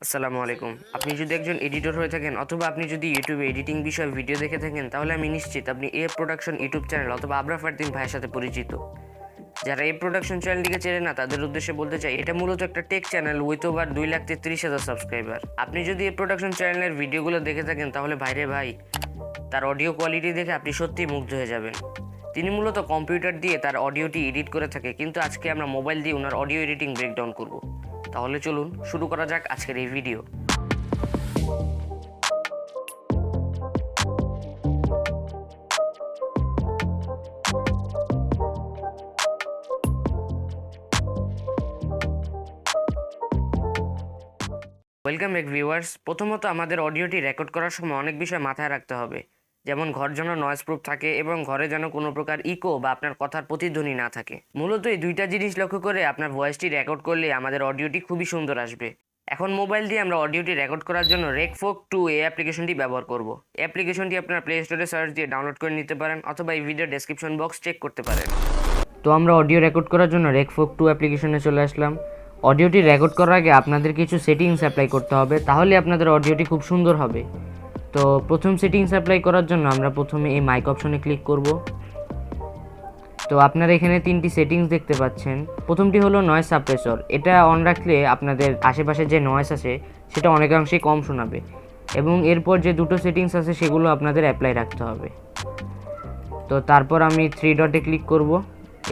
আসসালামুআলাইকুম। আপনি যদি একজন এডিটর হয়ে থাকেন অথবা আপনি যদি ইউটিউবে এডিটিং বিষয়ে ভিডিও দেখে থাকেন তাহলে আমি নিশ্চিত আপনি এ প্রোডাকশন ইউটিউব চ্যানেল অথবা আবরার ফারদিন ভাইয়ের সাথে পরিচিত। যারা এই প্রোডাকশন চ্যানেলটিকে চেনে না তাদের উদ্দেশ্যে বলতে চাই, এটা মূলত একটা take channel with over 2,33,000 subscriber. আপনি যদি এই প্রোডাকশন চ্যানেলের ভিডিওগুলো দেখে থাকেন তাহলে ভাইরে ভাই, তার অডিও কোয়ালিটি দেখে আপনি সত্যিই মুগ্ধ হয়ে যাবেন। তিনি মূলত কম্পিউটার দিয়ে তার অডিওটি এডিট করে থাকে, কিন্তু আজকে আমরা মোবাইল দিয়ে ওনার অডিও এডিটিং ব্রেকডাউন করব। তাহলে চলুন শুরু করা যাক আজকের এই ভিডিও। Welcome back viewers. প্রথমত আমাদের অডিওটি রেকর্ড করার সময় অনেক বিষয় মাথায় রাখতে হবে, যেমন ঘর যেন নয়েজ প্রুফ থাকে এবং ঘরে যেন কোনো প্রকার ইকো বা আপনার কথার প্রতিধ্বনি না থাকে। মূলত এই দুইটা জিনিস লক্ষ্য করে আপনার ভয়েসটি রেকর্ড করলে আমাদের অডিওটি খুবই সুন্দর আসবে। এখন মোবাইল দিয়ে আমরা অডিওটি রেকর্ড করার জন্য record+2 এই অ্যাপ্লিকেশনটি ব্যবহার করব। এই অ্যাপ্লিকেশনটি আপনার প্লে স্টোরে সার্চ দিয়ে ডাউনলোড করে নিতে পারেন অথবা এই ভিডিও ডেসক্রিপশন বক্স চেক করতে পারেন। তো আমরা অডিও রেকর্ড করার জন্য record+2 অ্যাপ্লিকেশনে চলে আসলাম। অডিওটি রেকর্ড করার আগে আপনাদের কিছু সেটিংস অ্যাপ্লাই করতে হবে, তাহলে আপনাদের অডিওটি খুব সুন্দর হবে। তো প্রথম সেটিংস অ্যাপ্লাই করার জন্য আমরা প্রথমে এই মাইক অপশনে ক্লিক করব। তো আপনারা এখানে তিনটি সেটিংস দেখতে পাচ্ছেন। প্রথমটি হলো নয়েজ সাপ্রেসর। এটা অন রাখলে আপনাদের আশেপাশে যে নয়েজ আছে সেটা অনেকাংশেই কম শোনাবে, এবং এরপর যে দুটো সেটিংস আছে সেগুলো আপনাদের অ্যাপ্লাই রাখতে হবে। তো তারপর আমি 3 ডটে ক্লিক করব।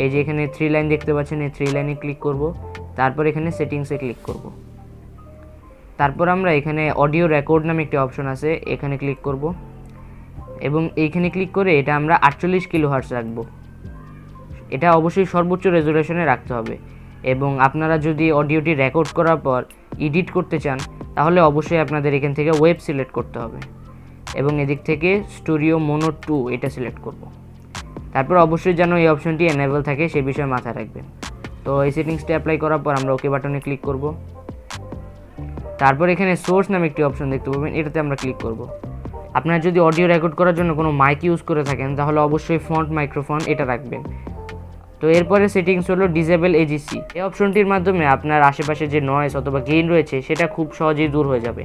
এই যে এখানে 3 লাইন দেখতে পাচ্ছেন, এই 3 লাইনে ক্লিক করব। তারপর এখানে সেটিংসে ক্লিক করব। তারপর আমরা এখানে অডিও রেকর্ড নামে একটি অপশন আছে, এখানে ক্লিক করব এবং এইখানে ক্লিক করে এটা আমরা 48 কিলোহার্টজ রাখবো। এটা অবশ্যই সর্বোচ্চ রেজুলেশনে রাখতে হবে, এবং আপনারা যদি অডিওটি রেকর্ড করার পর এডিট করতে চান তাহলে অবশ্যই আপনাদের এখান থেকে ওয়েব সিলেক্ট করতে হবে এবং এদিক থেকে স্টুডিও মোনো 2 এটা সিলেক্ট করব। তারপর অবশ্যই যেন এই অপশনটি এনেবল থাকে সে বিষয়ে মাথায় রাখবেন। তো এই সেটিংসটি অ্যাপ্লাই করার পর আমরা ওকে বাটনে ক্লিক করব। তারপর এখানে সোর্স নামে একটি অপশন দেখতে পাবেন, এটাতে আমরা ক্লিক করব। আপনারা যদি অডিও রেকর্ড করার জন্য কোনো মাইক ইউজ করে থাকেন তাহলে অবশ্যই ফ্রন্ট মাইক্রোফোন এটা রাখবেন। তো এরপরে সেটিংস হলো ডিসেবল এজিসি। এই অপশনটির মাধ্যমে আপনার আশেপাশে যে নয়েজ অথবা গেইন রয়েছে সেটা খুব সহজেই দূর হয়ে যাবে।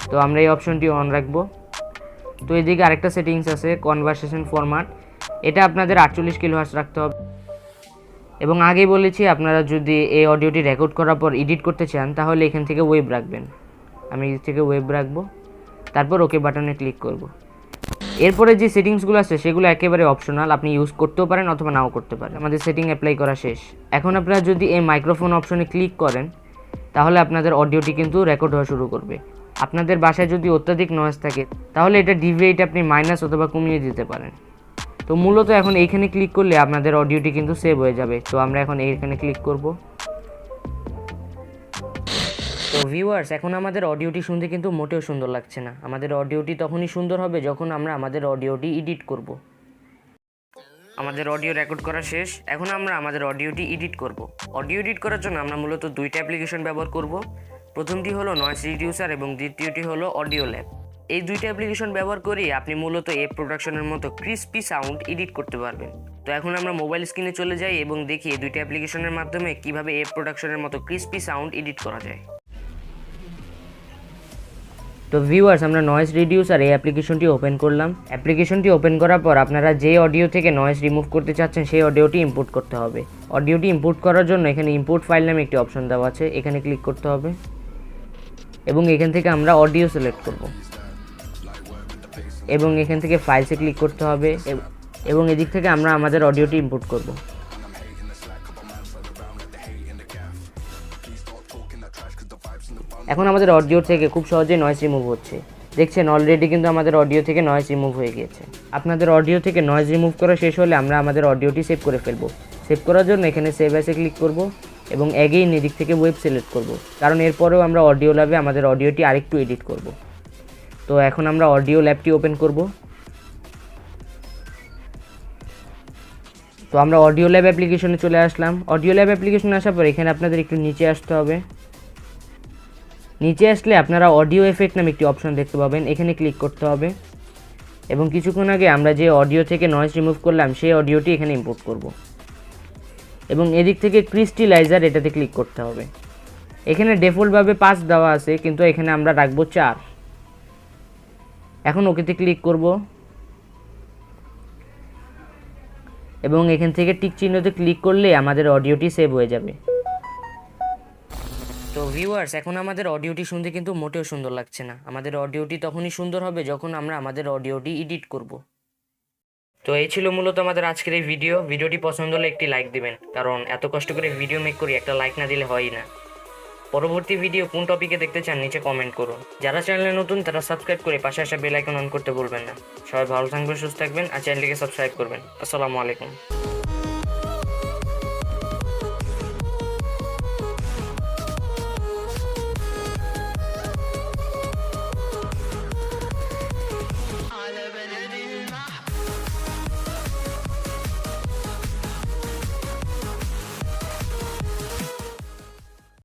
তো আমরা এই অপশনটি অন রাখবো। তো এদিকে আরেকটা সেটিংস আছে কনভারসেশন ফরম্যাট, এটা আপনাদের 48 কিলোহার্টজ রাখতে হবে। এবং আগেই বলেছি আপনারা যদি এই অডিওটি রেকর্ড করার পর এডিট করতে চান তাহলে এখান থেকে ওয়েব রাখবেন। আমি এখান থেকে ওয়েব রাখবো, তারপর ওকে বাটনে ক্লিক করব। এরপরে যে সেটিংসগুলো আছে সেগুলো একেবারে অপশনাল, আপনি ইউজ করতেও পারেন অথবা নাও করতে পারেন। আমাদের সেটিং অ্যাপ্লাই করা শেষ। এখন আপনারা যদি এই মাইক্রোফোন অপশনে ক্লিক করেন তাহলে আপনাদের অডিওটি কিন্তু রেকর্ড হওয়া শুরু করবে। আপনাদের বাসায় যদি অত্যাধিক নয়েজ থাকে তাহলে এটা ডিভিয়েট আপনি মাইনাস অথবা কমিয়ে দিতে পারেন। তো মূলত এখন এইখানে ক্লিক করলে আপনাদের অডিওটি কিন্তু সেভ হয়ে যাবে। তো আমরা এখন এইখানে ক্লিক করব। তো ভিউয়ার্স, এখন আমাদের অডিওটি শুনতে কিন্তু মোটেও সুন্দর লাগছে না। আমাদের অডিওটি তখনই সুন্দর হবে যখন আমরা আমাদের অডিওটি এডিট করব। আমাদের অডিও রেকর্ড করা শেষ। এখন আমরা আমাদের অডিওটি এডিট করব। অডিও এডিট করার জন্য আমরা মূলত দুইটা অ্যাপ্লিকেশন ব্যবহার করব। প্রথমটি হলো নয়েজ রিডিউসার এবং দ্বিতীয়টি হলো অডিও ল্যাব। এই দুইটা অ্যাপ্লিকেশন ব্যবহার করে আপনি মূলত এই প্রোডাকশনের মতো ক্রিস্পি সাউন্ড এডিট করতে পারবেন। তো এখন আমরা মোবাইল স্ক্রিনে চলে যাই এবং দেখি এই দুইটা অ্যাপ্লিকেশনের মাধ্যমে কিভাবে এই প্রোডাকশনের মতো ক্রিস্পি সাউন্ড এডিট করা যায়। তো ভিউয়ার্স, আমরা নয়েজ রিডিউসার এই অ্যাপ্লিকেশনটি ওপেন করলাম। অ্যাপ্লিকেশনটি ওপেন করার পর আপনারা যে অডিও থেকে নয়েজ রিমুভ করতে চাচ্ছেন সেই অডিওটি ইম্পোর্ট করতে হবে। অডিওটি ইম্পোর্ট করার জন্য এখানে ইম্পোর্ট ফাইল নামে একটি অপশন দেওয়া আছে, এখানে ক্লিক করতে হবে এবং এখান থেকে আমরা অডিও সিলেক্ট করব এবং এখান থেকে ফাইলসে ক্লিক করতে হবে এবং এদিক থেকে আমরা আমাদের অডিওটি ইম্পোর্ট করব। এখন আমাদের অডিও থেকে খুব সহজেই নয়েজ রিমুভ হচ্ছে। দেখছেন অলরেডি কিন্তু আমাদের অডিও থেকে নয়েজ রিমুভ হয়ে গিয়েছে। আপনাদের অডিও থেকে নয়েজ রিমুভ করা শেষ হলে আমরা আমাদের অডিওটি সেভ করে ফেলবো। সেভ করার জন্য এখানে সেভ অ্যাসে ক্লিক করব এবং অ্যাগেইন এদিক থেকে ওয়েব সিলেক্ট করব, কারণ এরপরেও আমরা অডিও ল্যাবে আমাদের অডিওটি আরেকটু এডিট করব। তো এখন আমরা অডিও ল্যাবটি ওপেন করব। তো আমরা অডিও ল্যাব অ্যাপ্লিকেশনে চলে আসলাম। অডিও ল্যাব অ্যাপ্লিকেশনে আসার পর এখানে আপনাদের একটু নিচে আসতে হবে। নিচে আসলে আপনারা অডিও এফেক্ট নামে একটি অপশন দেখতে পাবেন, এখানে ক্লিক করতে হবে এবং কিছুক্ষণ আগে আমরা যে অডিও থেকে নয়েজ রিমুভ করলাম সেই অডিওটি এখানে ইম্পোর্ট করব এবং এদিক থেকে ক্রিস্টালাইজার এটাতে ক্লিক করতে হবে। এখানে ডিফল্টভাবে 5 দেওয়া আছে, কিন্তু এখানে আমরা রাখবো 4। এখন ওকেতে ক্লিক করব এবং এখান থেকে টিক চিহ্নতে ক্লিক করলে আমাদের অডিওটি সেভ হয়ে যাবে। তো ভিউয়ার্স, এখন আমাদের অডিওটি শুনতে কিন্তু মোটেও সুন্দর লাগছে না। আমাদের অডিওটি তখনই সুন্দর হবে যখন আমরা আমাদের অডিওটি এডিট করব। তো এই ছিল মূলত আমাদের আজকের এই ভিডিওটি পছন্দ হলে একটি লাইক দিবেন, কারণ এত কষ্ট করে ভিডিও মেক করি, একটা লাইক না দিলে হয়ই না। পরবর্তী ভিডিও কোন টপিকে দেখতে চান নিচে কমেন্ট করুন। যারা চ্যানেলে নতুন তারা সাবস্ক্রাইব করে পাশে আসা বেল আইকন অন করতে ভুলবেন না। সবাই ভালো থাকবেন, সুস্থ থাকবেন আর চ্যানেলটিকে সাবস্ক্রাইব করবেন। আসসালামু আলাইকুম।